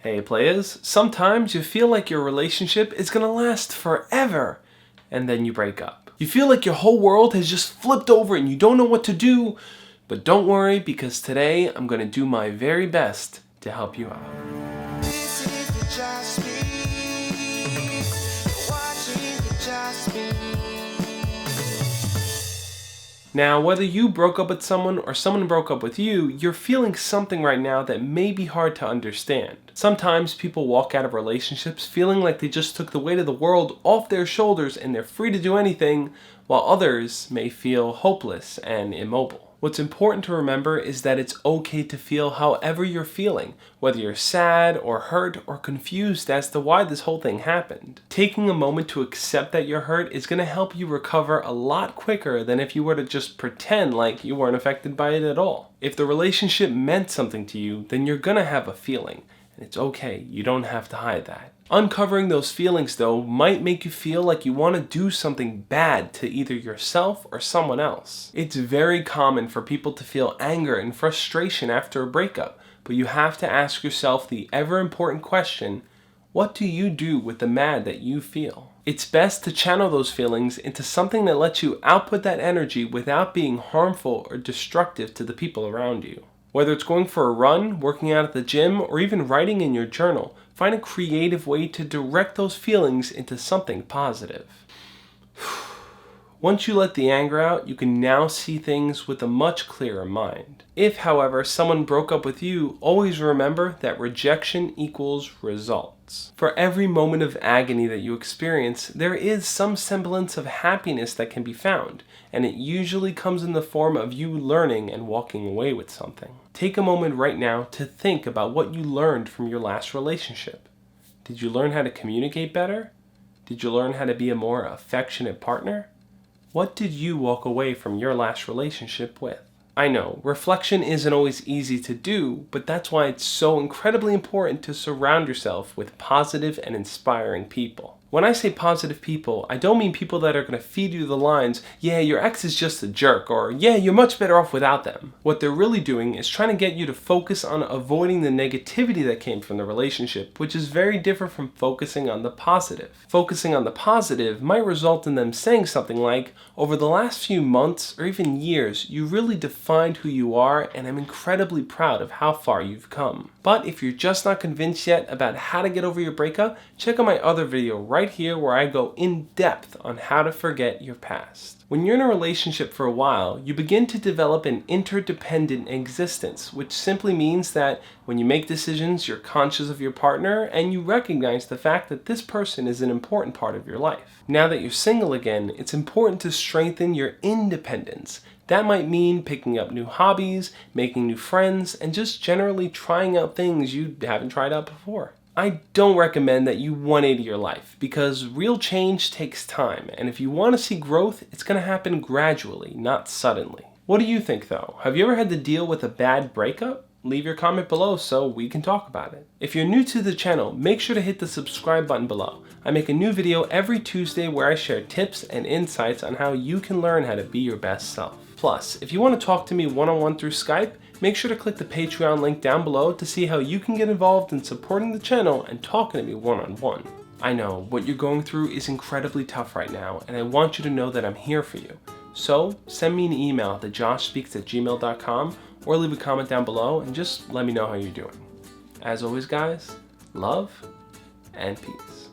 Hey players, sometimes you feel like your relationship is gonna last forever, and then you break up. You feel like your whole world has just flipped over and you don't know what to do, but don't worry because today I'm gonna do my very best to help you out. This is the Josh Speaks. You're watching the Josh Speaks. Now, whether you broke up with someone or someone broke up with you, you're feeling something right now that may be hard to understand. Sometimes people walk out of relationships feeling like they just took the weight of the world off their shoulders and they're free to do anything, while others may feel hopeless and immobile. What's important to remember is that it's okay to feel however you're feeling, whether you're sad or hurt or confused as to why this whole thing happened. Taking a moment to accept that you're hurt is going to help you recover a lot quicker than if you were to just pretend like you weren't affected by it at all. If the relationship meant something to you, then you're going to have a feeling, and it's okay, you don't have to hide that. Uncovering those feelings, though, might make you feel like you want to do something bad to either yourself or someone else. It's very common for people to feel anger and frustration after a breakup, but you have to ask yourself the ever-important question, what do you do with the mad that you feel? It's best to channel those feelings into something that lets you output that energy without being harmful or destructive to the people around you. Whether it's going for a run, working out at the gym, or even writing in your journal, find a creative way to direct those feelings into something positive. Once you let the anger out, you can now see things with a much clearer mind. If, however, someone broke up with you, always remember that rejection equals results. For every moment of agony that you experience, there is some semblance of happiness that can be found, and it usually comes in the form of you learning and walking away with something. Take a moment right now to think about what you learned from your last relationship. Did you learn how to communicate better? Did you learn how to be a more affectionate partner? What did you walk away from your last relationship with? I know, reflection isn't always easy to do, but that's why it's so incredibly important to surround yourself with positive and inspiring people. When I say positive people, I don't mean people that are going to feed you the lines, yeah, your ex is just a jerk, or yeah, you're much better off without them. What they're really doing is trying to get you to focus on avoiding the negativity that came from the relationship, which is very different from focusing on the positive. Focusing on the positive might result in them saying something like, over the last few months or even years, you really defined who you are, and I'm incredibly proud of how far you've come. But if you're just not convinced yet about how to get over your breakup, check out my other video right here where I go in depth on how to forget your past. When you're in a relationship for a while, you begin to develop an interdependent existence, which simply means that when you make decisions, you're conscious of your partner and you recognize the fact that this person is an important part of your life. Now that you're single again, it's important to strengthen your independence. That might mean picking up new hobbies, making new friends, and just generally trying out things you haven't tried out before. I don't recommend that you 180 your life because real change takes time, and if you want to see growth, it's going to happen gradually, not suddenly. What do you think though? Have you ever had to deal with a bad breakup? Leave your comment below so we can talk about it. If you're new to the channel, make sure to hit the subscribe button below. I make a new video every Tuesday where I share tips and insights on how you can learn how to be your best self. Plus, if you want to talk to me one-on-one through Skype, make sure to click the Patreon link down below to see how you can get involved in supporting the channel and talking to me one-on-one. I know, what you're going through is incredibly tough right now, and I want you to know that I'm here for you. So, send me an email at thejoshspeaks@gmail.com or leave a comment down below and just let me know how you're doing. As always guys, love and peace.